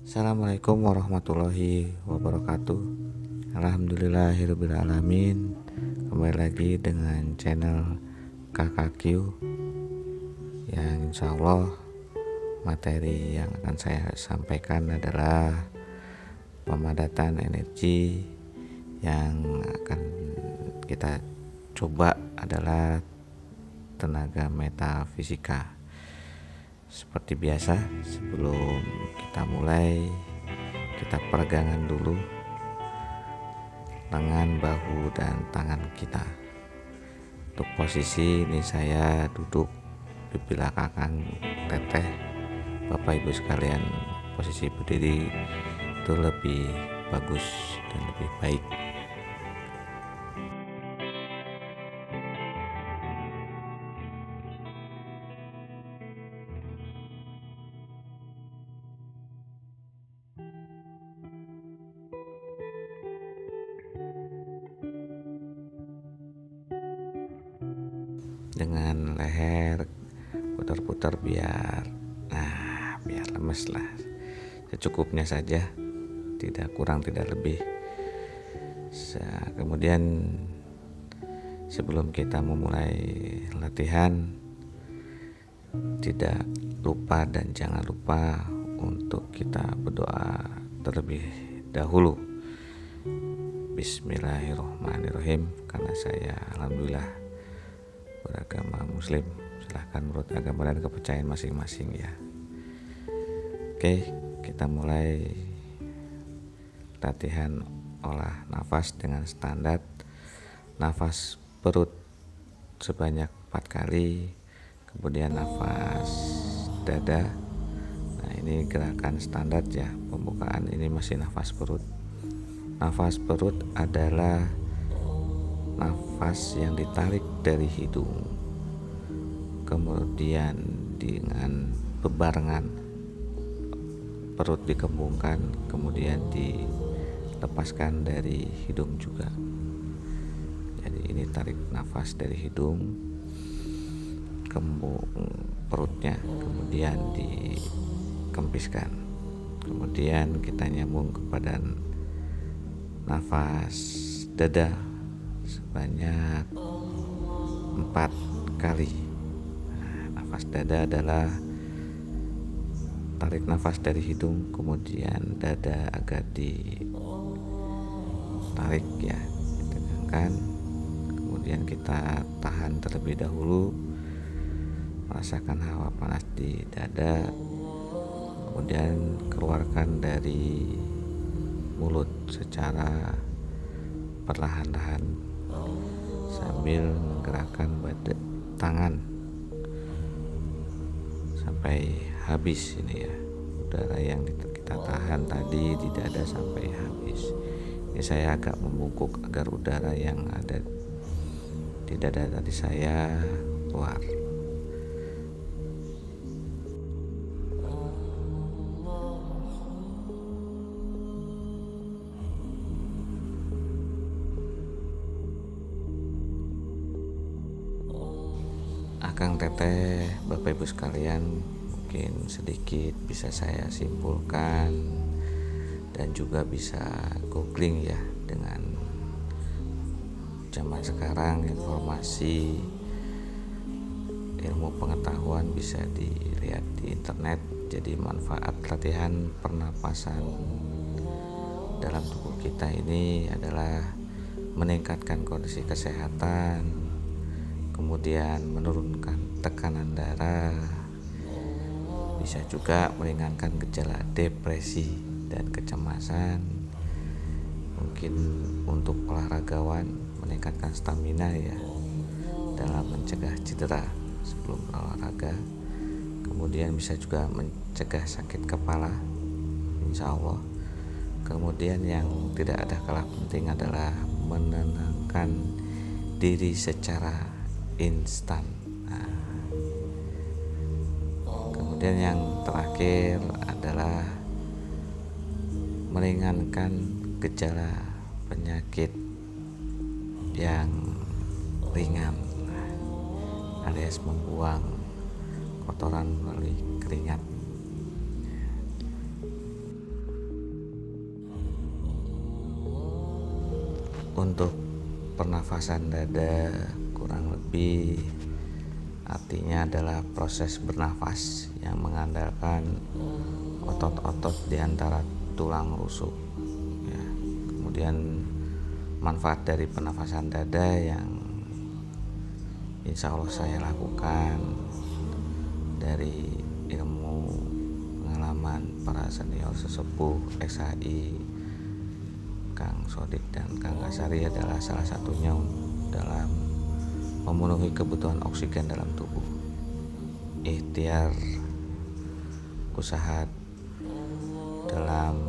Assalamualaikum warahmatullahi wabarakatuh. Alhamdulillahirrabbilalamin. Kembali lagi dengan channel KKQ, yang insya Allah materi yang akan saya sampaikan adalah pemadatan energi. Yang akan kita coba adalah tenaga metafisika. Seperti biasa, sebelum kita mulai, kita peregangan dulu lengan, bahu, dan tangan kita. Untuk posisi ini saya duduk di belakang teteh. Bapak Ibu sekalian, posisi berdiri itu lebih bagus dan lebih baik. Dengan leher putar-putar biar lemes lah, secukupnya saja, tidak kurang tidak lebih. Kemudian sebelum kita memulai latihan, tidak lupa dan jangan lupa untuk kita berdoa terlebih dahulu. Bismillahirrahmanirrahim. Karena saya alhamdulillah beragama muslim, silahkan menurut agama dan kepercayaan masing-masing ya. Oke, kita mulai latihan olah nafas dengan standar nafas perut sebanyak 4 kali, kemudian nafas dada. Nah, ini gerakan standar ya, pembukaan ini masih nafas perut. Nafas perut adalah nafas yang ditarik dari hidung, kemudian dengan bebarengan perut dikembungkan, kemudian dilepaskan dari hidung juga. Jadi ini tarik nafas dari hidung, kembung perutnya, kemudian dikempiskan, kemudian kita nyambung kepada nafas dada sebanyak 4 kali. Nafas dada adalah tarik nafas dari hidung, kemudian dada agak ditarik ya, ditegangkan, kemudian kita tahan terlebih dahulu, merasakan hawa panas di dada, kemudian keluarkan dari mulut secara perlahan-lahan sambil menggerakkan tangan sampai habis ini ya, udara yang kita tahan tadi di dada sampai habis. Ini saya agak membungkuk agar udara yang ada di dada tadi saya keluar. Akang teteh, Bapak Ibu sekalian, mungkin sedikit bisa saya simpulkan dan juga bisa googling ya, dengan zaman sekarang informasi ilmu pengetahuan bisa dilihat di internet. Jadi manfaat latihan pernapasan dalam tubuh kita ini adalah meningkatkan kondisi kesehatan, kemudian menurunkan tekanan darah, bisa juga meringankan gejala depresi dan kecemasan. Mungkin untuk olahragawan meningkatkan stamina ya, dalam mencegah cedera sebelum olahraga. Kemudian bisa juga mencegah sakit kepala, insya Allah. Kemudian yang tidak ada kalah penting adalah menenangkan diri secara instan. Kemudian yang terakhir adalah meringankan gejala penyakit yang ringan, alias membuang kotoran melalui keringat. Untuk pernafasan dada kurang lebih artinya adalah proses bernafas yang mengandalkan otot-otot di antara tulang rusuk ya. Kemudian manfaat dari pernafasan dada yang insya Allah saya lakukan dari ilmu pengalaman para senior sesepuh XHI Kang Sodik dan Kang Kasari adalah salah satunya dalam memenuhi kebutuhan oksigen dalam tubuh. Ikhtiar usaha dalam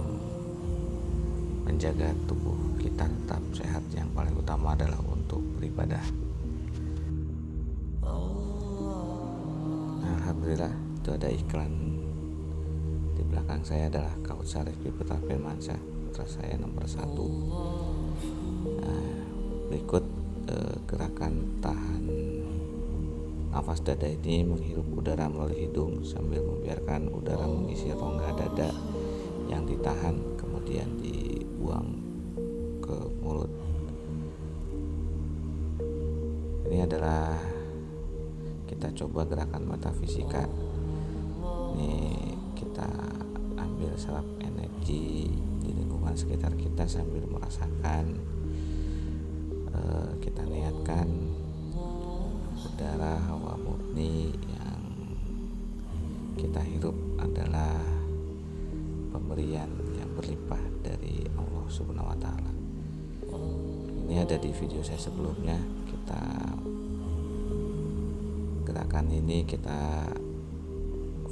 menjaga tubuh kita tetap sehat yang paling utama adalah untuk beribadah. Alhamdulillah, itu ada iklan di belakang saya adalah Kautsar Rifki Putra Firmansyah, putra saya nomor 1. Berikut gerakan tahan nafas dada ini menghirup udara melalui hidung sambil membiarkan udara mengisi rongga dada yang ditahan kemudian dibuang ke mulut. Ini adalah kita coba gerakan metafisika. Ini kita ambil serap energi di lingkungan sekitar kita sambil merasakan, kita niatkan udara hawa murni yang kita hirup adalah pemberian yang berlimpah dari Allah Subhanahu wa taala. Ini ada di video saya sebelumnya. Kita gerakan ini kita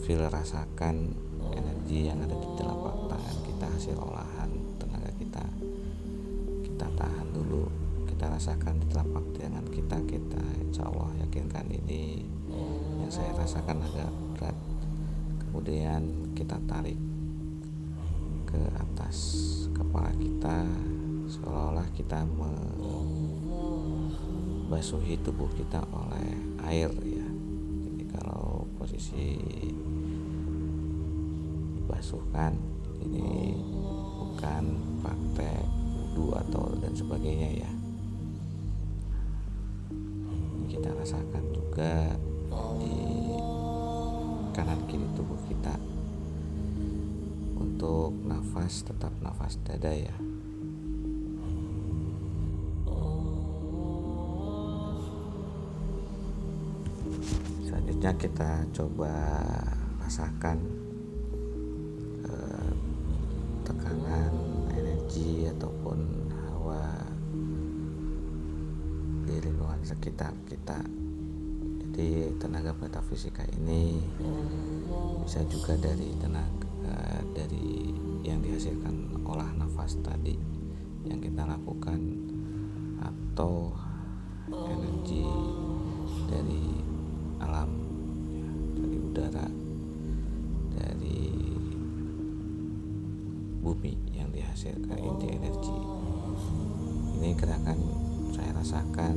rasakan energi yang ada di telapak tangan kita, hasil olahan tenaga kita. Kita tahan dulu, kita rasakan di telapak tangan kita insya Allah yakinkan ini yang saya rasakan agak berat. Kemudian kita tarik ke atas kepala kita seolah-olah kita membasuhi tubuh kita oleh air ya. Jadi kalau posisi dibasuhkan ini bukan praktek wudu atau dan sebagainya ya. Ini kita rasakan juga di kanan kiri tubuh kita. Untuk nafas tetap nafas dada ya. Selanjutnya kita coba rasakan tekanan energi ataupun hawa di lingkungan sekitar kita. Jadi tenaga metafisika ini bisa juga dari tenaga dari yang dihasilkan olah nafas tadi yang kita lakukan atau energi dari alam ya, dari udara, dari bumi yang dihasilkan inti energi. Ini gerakan saya rasakan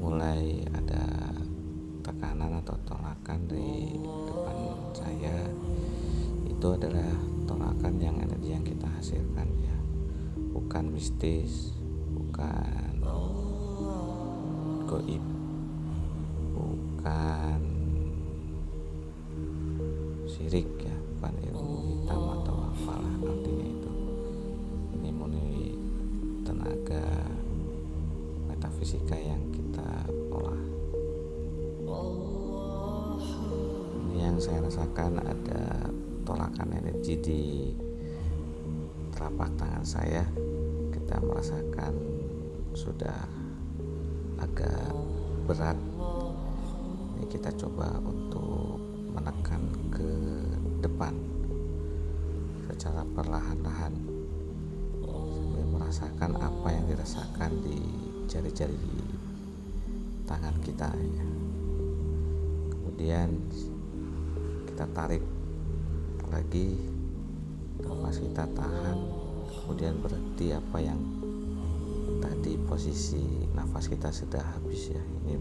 mulai ada tekanan atau tolakan di depan saya. Itu adalah tolakan yang energi yang kita hasilkan ya, bukan mistis, bukan goib, bukan syirik ya, bukan ilmu hitam atau apalah artinya itu. Ini murni tenaga metafisika yang kita olah. Ini yang saya rasakan ada tolakan energi di telapak tangan saya. Kita merasakan sudah agak berat. Ini kita coba untuk menekan ke depan secara perlahan-lahan sambil merasakan apa yang dirasakan di jari-jari tangan kita ya. Kemudian kita tarik lagi, nafas kita tahan, kemudian berhenti apa yang tadi posisi nafas kita sudah habis ya. Ini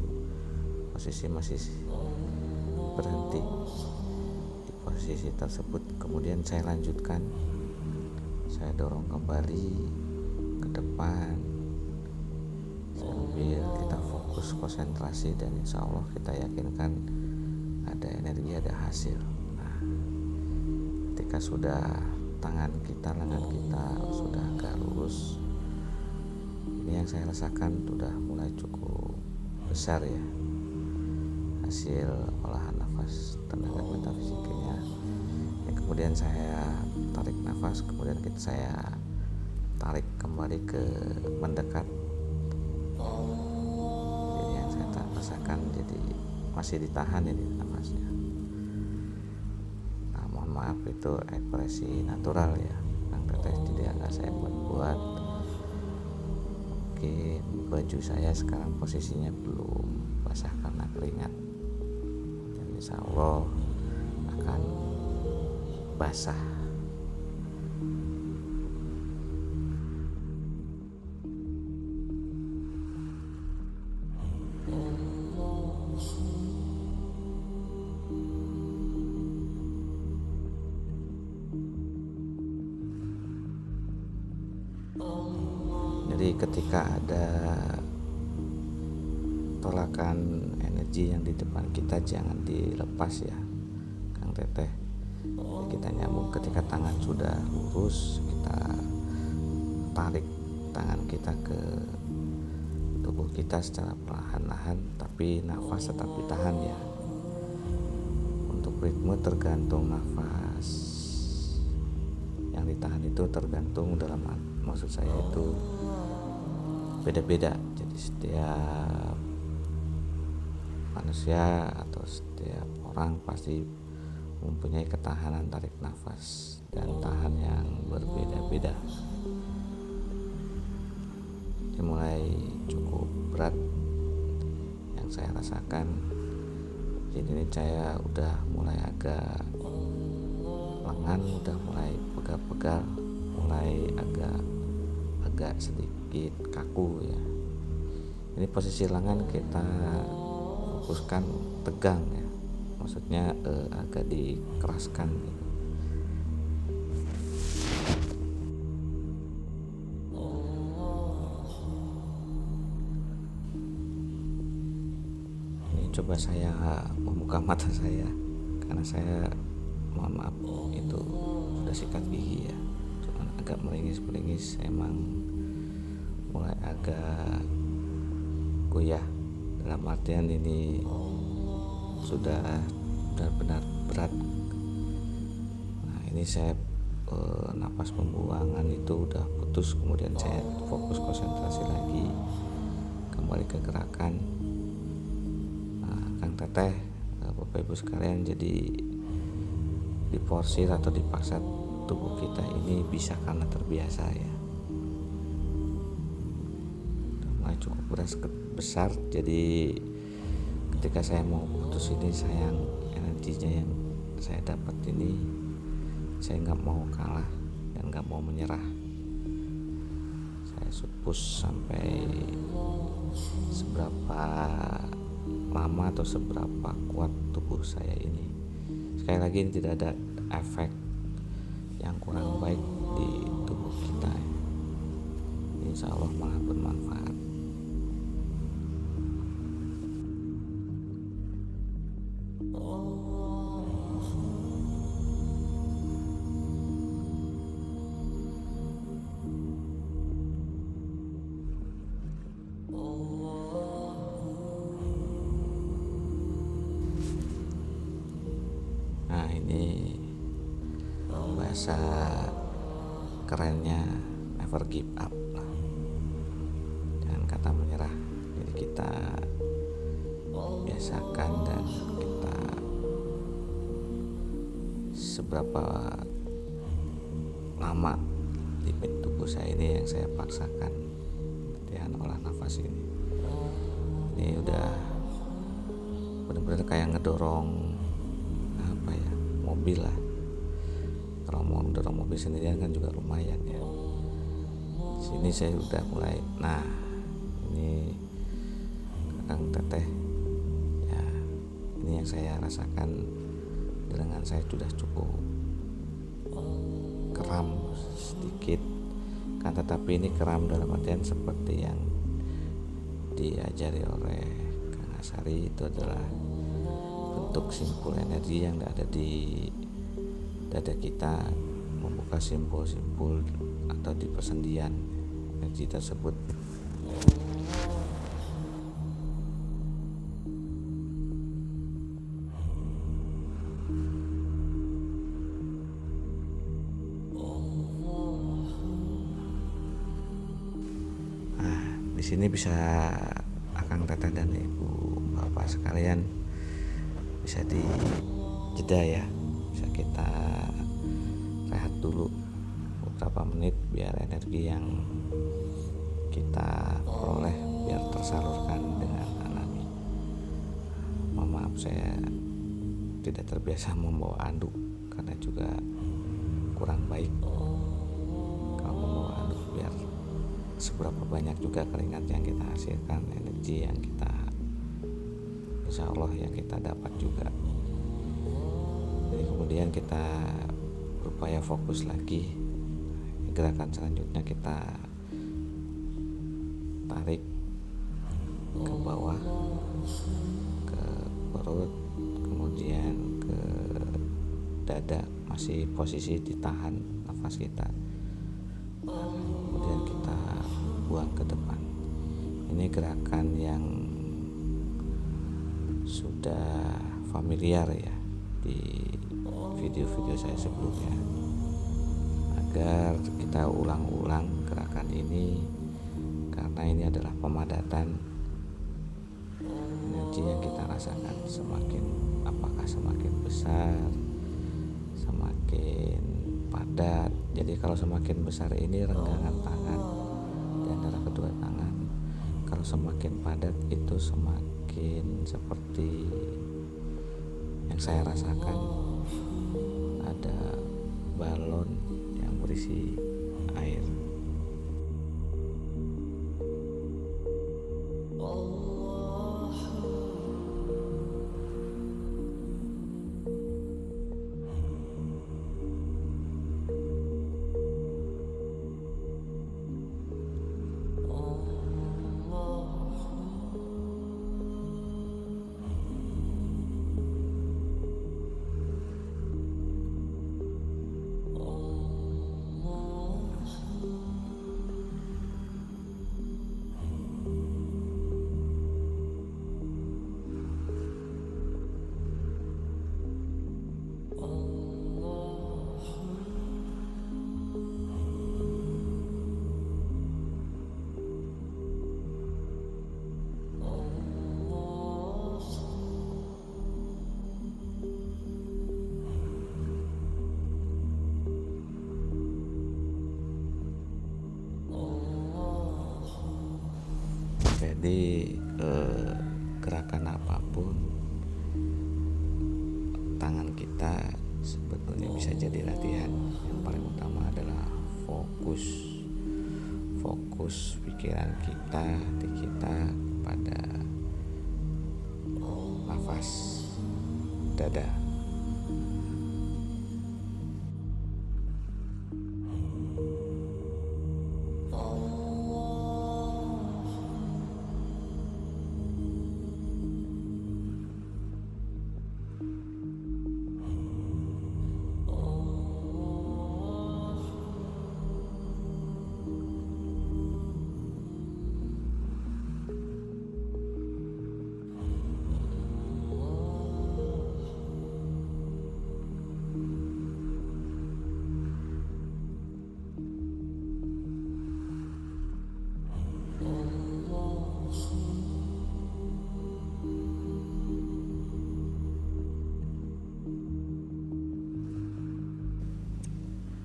posisi masih berhenti di posisi tersebut. Kemudian saya lanjutkan, saya dorong kembali depan sambil kita fokus konsentrasi, dan insya Allah kita yakinkan ada energi, ada hasil. Nah, ketika sudah lengan kita sudah agak lurus, ini yang saya rasakan sudah mulai cukup besar ya hasil olahan nafas tenaga metafisikanya. Kemudian saya tarik nafas, kemudian saya tarik kembali ke mendekat. Jadi yang saya rasakan jadi masih ditahan ini nafasnya. Nah, mohon maaf, itu ekspresi natural ya, Kang Teteh, tidak nggak saya buat. Mungkin baju saya sekarang posisinya belum basah karena keringat, dan insya Allah akan basah. Jadi ketika ada tolakan energi yang di depan kita, jangan dilepas ya Kang Teteh. Jadi kita nyambung, ketika tangan sudah lurus, kita tarik tangan kita ke tubuh kita secara perlahan-lahan, tapi nafas tetap ditahan ya. Untuk ritme tergantung nafas yang ditahan, itu tergantung dalam, maksud saya itu beda-beda. Jadi setiap manusia atau setiap orang pasti mempunyai ketahanan tarik nafas dan tahan yang berbeda-beda. Ini mulai cukup berat yang saya rasakan. Jadi ini saya udah mulai agak lengan, udah mulai pegal-pegal, mulai agak sedikit kaku ya. Ini posisi lengan kita fokuskan tegang ya, maksudnya agak dikeraskan gitu. Ini coba saya membuka mata saya, karena saya mohon maaf itu sudah sikat gigi ya, cuman agak meringis, emang mulai agak goyah, dalam artian ini sudah benar-benar berat. Nah, ini saya napas pembuangan itu udah putus, kemudian saya fokus konsentrasi lagi kembali ke gerakan. Nah, Kang Teteh, Bapak Ibu sekalian, jadi diporsir atau dipaksa tubuh kita ini bisa karena terbiasa ya. Mulai cukup besar, jadi ketika saya mau putus ini, sayang energinya yang saya dapat ini, saya nggak mau kalah dan nggak mau menyerah. Saya push sampai seberapa lama atau seberapa kuat tubuh saya ini. Sekali lagi, ini tidak ada efek yang kurang baik di tubuh kita. Insya Allah malah bermanfaat. Nah, ini bahasa kerennya never give up, jangan kata menyerah. Jadi kita biasakan, dan kita seberapa lama di tubuh saya ini yang saya paksakan latihan olah nafas ini udah benar-benar kayak ngedorong apa ya, mobil lah. Kalau mau dorong mobil sendirian kan juga lumayan ya. Sini saya udah mulai. Nah, ini Kang Teteh ya, ini yang saya rasakan, lengan saya sudah cukup kram sedikit, Kan tetapi ini keram dalam artian seperti yang diajari oleh Kang Asari, itu adalah bentuk simpul energi yang ada di dada kita, membuka simpul-simpul atau di persendian energi tersebut. Di sini bisa Akang Teteh dan Ibu Bapak sekalian bisa dijeda ya, bisa kita rehat dulu beberapa menit biar energi yang kita peroleh biar tersalurkan dengan alami. Mohon maaf saya tidak terbiasa membawa anduk karena juga kurang baik kalau membawa anduk, biar seberapa banyak juga keringat yang kita hasilkan, energi yang kita insya Allah yang kita dapat juga. Jadi kemudian kita berupaya fokus lagi. Gerakan selanjutnya kita tarik ke bawah, ke perut, kemudian ke dada, masih posisi ditahan nafas kita, kemudian kita buang ke depan. Ini gerakan yang sudah familiar ya di video-video saya sebelumnya. Agar kita ulang-ulang gerakan ini karena ini adalah pemadatan energi yang kita rasakan. Apakah semakin besar, semakin padat. Jadi kalau semakin besar ini renggangan tangan di antara kedua tangan. Kalau semakin padat itu semakin seperti yang saya rasakan, ada balon yang berisi air. Jadi gerakan apapun tangan kita sebetulnya bisa jadi latihan. Yang paling utama adalah fokus pikiran kita, hati kita pada nafas dada.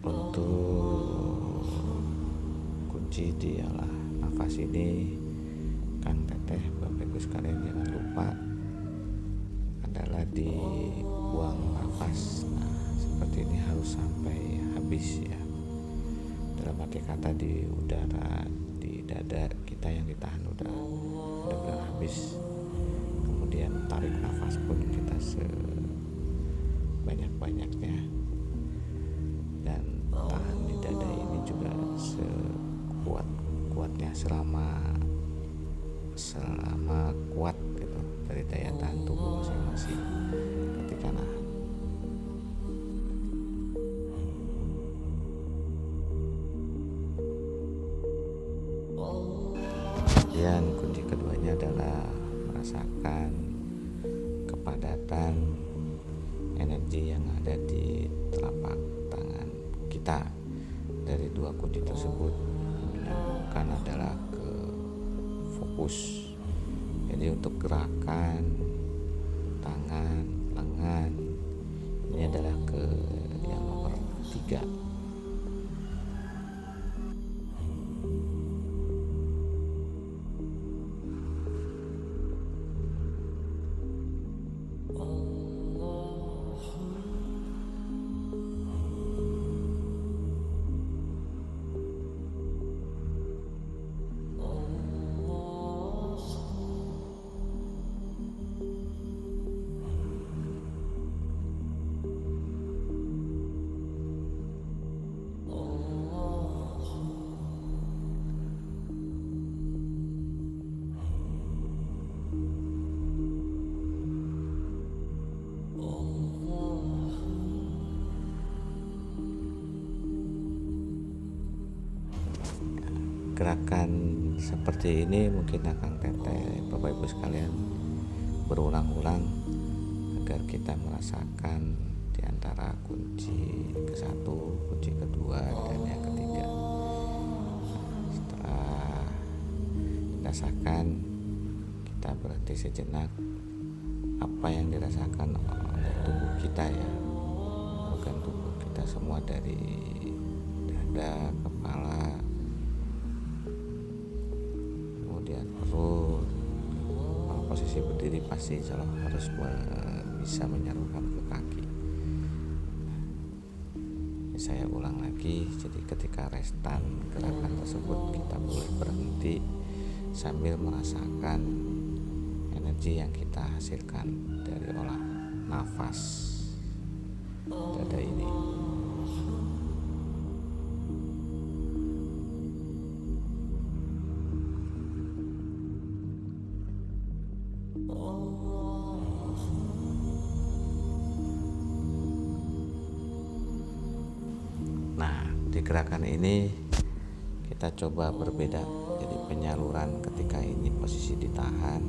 Untuk kunci dialah nafas ini, Kang Teteh, Bapak Ibu sekalian jangan lupa adalah dibuang nafas. Nah, seperti ini harus sampai habis ya. Dalam arti kata di udara di dada kita yang ditahan udah benar habis. Kemudian tarik nafas pun kita sebanyak-banyaknya, dan tahan di dada ini juga kuatnya, selama kuat gitu dari daya tahan tubuh masing-masing ketika nahan. Kemudian kunci keduanya adalah merasakan kepadatan energi yang ada di telapak tangan kita. Dari dua kunci tersebut menyambungkan adalah ke fokus. Jadi untuk gerakan tangan, lengan ini adalah ke yang nomor 3. Gerakan seperti ini mungkin Akang Teteh, Bapak Ibu sekalian, berulang-ulang agar kita merasakan di antara kunci ke-1, kunci kedua, dan yang ketiga. Setelah dirasakan, kita berhenti sejenak. Apa yang dirasakan oleh tubuh kita ya, organ tubuh kita semua dari dada, kepala, kemudian perut. Kalau posisi berdiri pasti harus bisa menyarukan ke kaki. Ini saya ulang lagi, jadi ketika restan gerakan tersebut kita boleh berhenti sambil merasakan energi yang kita hasilkan dari olah nafas dada ini. Nah, di gerakan ini kita coba berbeda. Jadi penyaluran ketika ini posisi ditahan.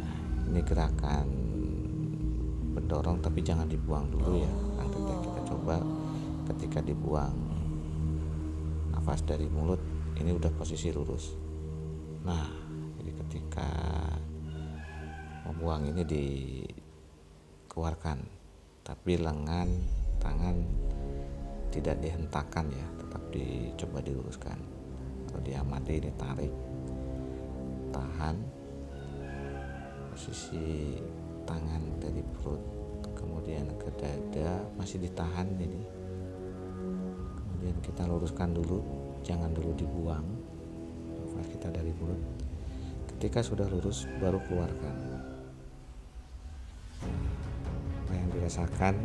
Nah, ini gerakan mendorong tapi jangan dibuang dulu ya. Nanti kita coba ketika dibuang nafas dari mulut, ini udah posisi lurus. Nah, jadi ketika membuang ini dikeluarkan, tapi lengan, tangan tidak dihentakkan ya, tetap dicoba diluruskan. Kalau diamati ini tarik, tahan, posisi tangan dari perut kemudian ke dada masih ditahan ini, kemudian kita luruskan dulu, jangan dulu dibuang nafas kita dari mulut. Ketika sudah lurus baru keluarkan. Apa yang dirasakan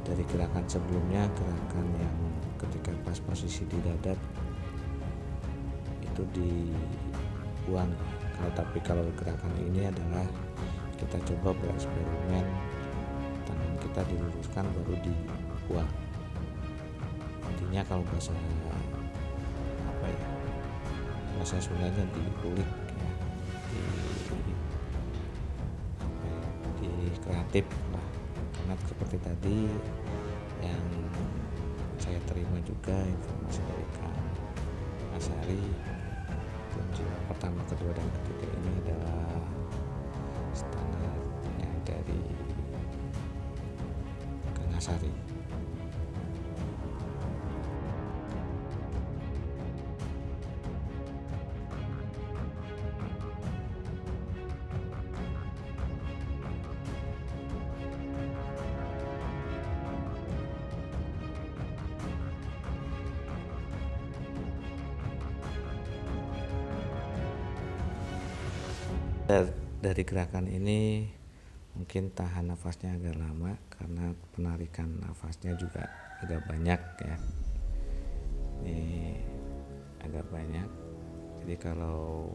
dari gerakan sebelumnya, gerakan yang ketika pas posisi di dada itu dibuang. Tapi kalau gerakan ini adalah kita coba bereksperimen, tangan kita diluruskan baru dibuang. Intinya kalau bahasa Sundanya diulik ya, di kreatif lah. Karena seperti tadi yang saya terima juga informasi dari Kang Asari, kunci pertama, kedua, dan ketiga ini adalah standarnya dari Kang Asari. Dari gerakan ini mungkin tahan nafasnya agak lama karena penarikan nafasnya juga agak banyak ya. Ini agak banyak. Jadi kalau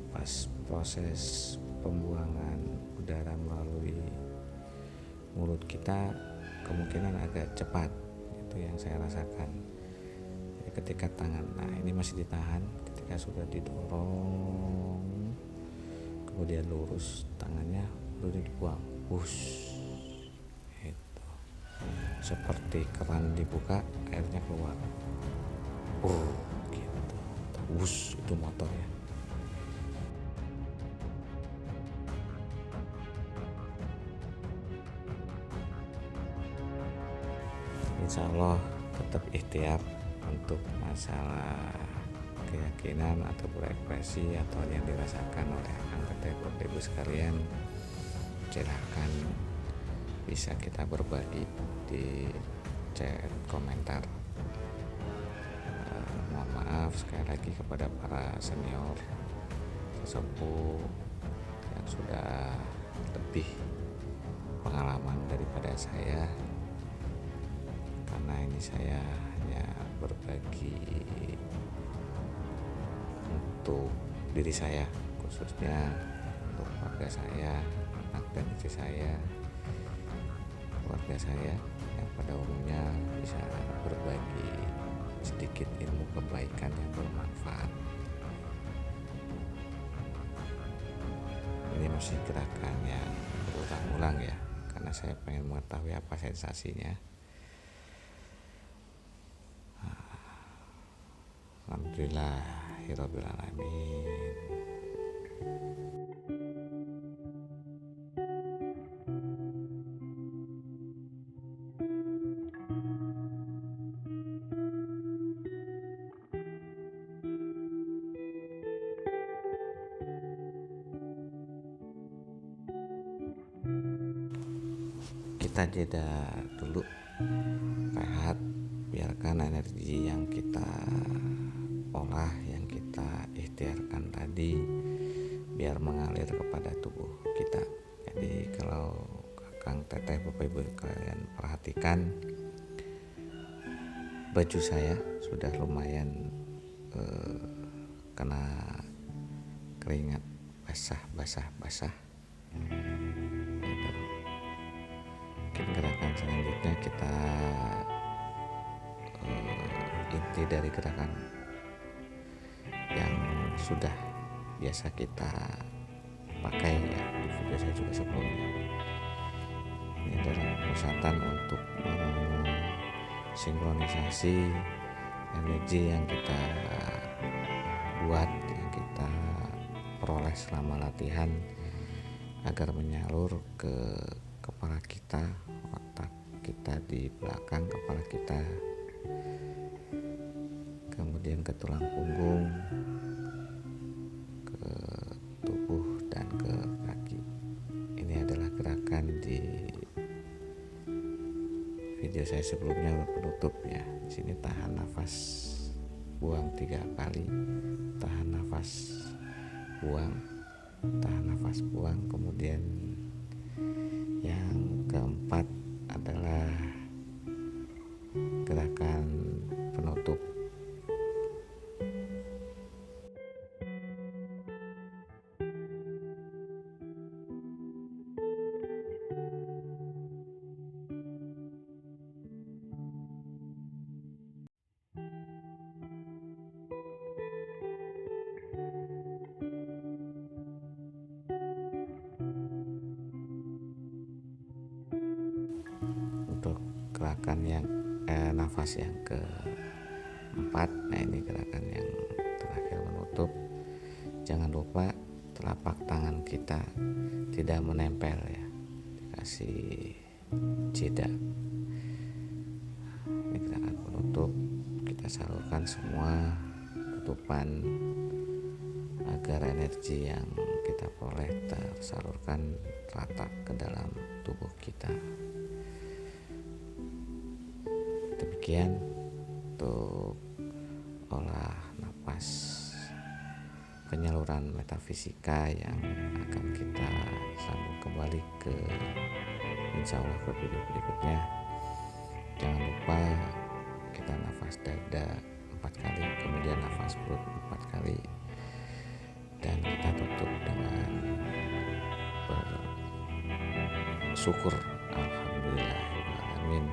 pas proses pembuangan udara melalui mulut kita kemungkinan agak cepat, itu yang saya rasakan. Jadi ketika tangan, nah ini masih ditahan, ketika sudah didorong kemudian lurus, tangannya udah dibuang, itu seperti keran dibuka airnya keluar, gitu, itu motornya. Insya Allah tetap ikhtiar untuk masalah keyakinan atau berekspresi atau yang dirasakan oleh anggota Bapak Ibu sekalian, silahkan bisa kita berbagi di chat komentar. Mohon maaf sekali lagi kepada para senior sesepuh yang sudah lebih pengalaman daripada saya, karena ini saya hanya berbagi untuk diri saya, khususnya untuk keluarga saya, anak dan istri saya, keluarga saya yang pada umumnya bisa berbagi sedikit ilmu kebaikan yang bermanfaat. Ini masih gerakan yang berulang-ulang ya, karena saya pengen mengetahui apa sensasinya. Alhamdulillahirabbil alamin. Kita jeda dulu, rehat, biarkan energi yang kita olah, yang kita ikhtiarkan tadi biar mengalir kepada tubuh kita. Jadi kalau Kang Teteh, Bapak Ibu kalian perhatikan, baju saya sudah lumayan kena keringat basah. Mungkin gerakan selanjutnya kita inti dari gerakan yang sudah biasa kita pakai ya di video saya juga sebelumnya. Ini adalah pemusatan untuk sinkronisasi energi yang kita buat, yang kita peroleh selama latihan agar menyalur ke kepala kita, otak kita di belakang kepala kita, kemudian ke tulang punggung, ke tubuh dan ke kaki. Ini adalah gerakan di video saya sebelumnya penutup ya. Di sini tahan nafas, buang 3 kali, tahan nafas, buang, tahan nafas, buang. Kemudian yang keempat adalah gerakan penutup. Untuk gerakan yang nafas yang keempat, nah ini gerakan yang terakhir menutup. Jangan lupa telapak tangan kita tidak menempel ya, dikasih jeda. Ini gerakan penutup, kita salurkan semua tutupan agar energi yang kita peroleh tersalurkan rata ke dalam tubuh kita. Demikian untuk olah napas penyaluran metafisika yang akan kita sambung kembali ke insya Allah ke video berikutnya. Jangan lupa kita nafas dada 4 kali, kemudian nafas perut 4 kali, dan kita tutup dengan bersyukur alhamdulillahirrahmanirrahim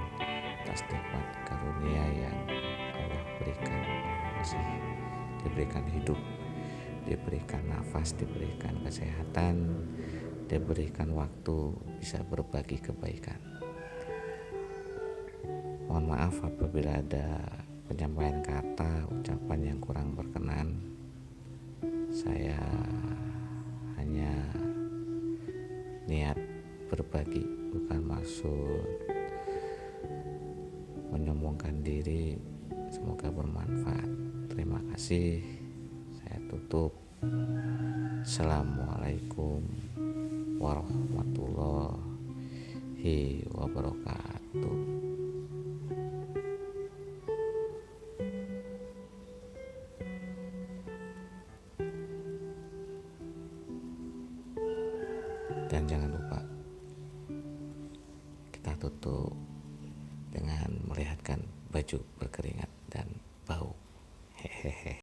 atas nikmat karunia yang Allah berikan. Masih diberikan hidup, diberikan nafas, diberikan kesehatan, diberikan waktu bisa berbagi kebaikan. Mohon maaf apabila ada penyampaian kata, ucapan yang kurang berkenan. Saya hanya niat berbagi, bukan maksud menyombongkan diri. Semoga bermanfaat. Terima kasih. Saya tutup. Assalamualaikum warahmatullahi wabarakatuh. Dan jangan lupa kita tutup dengan melihatkan baju berkeringat dan bau. Hehehe.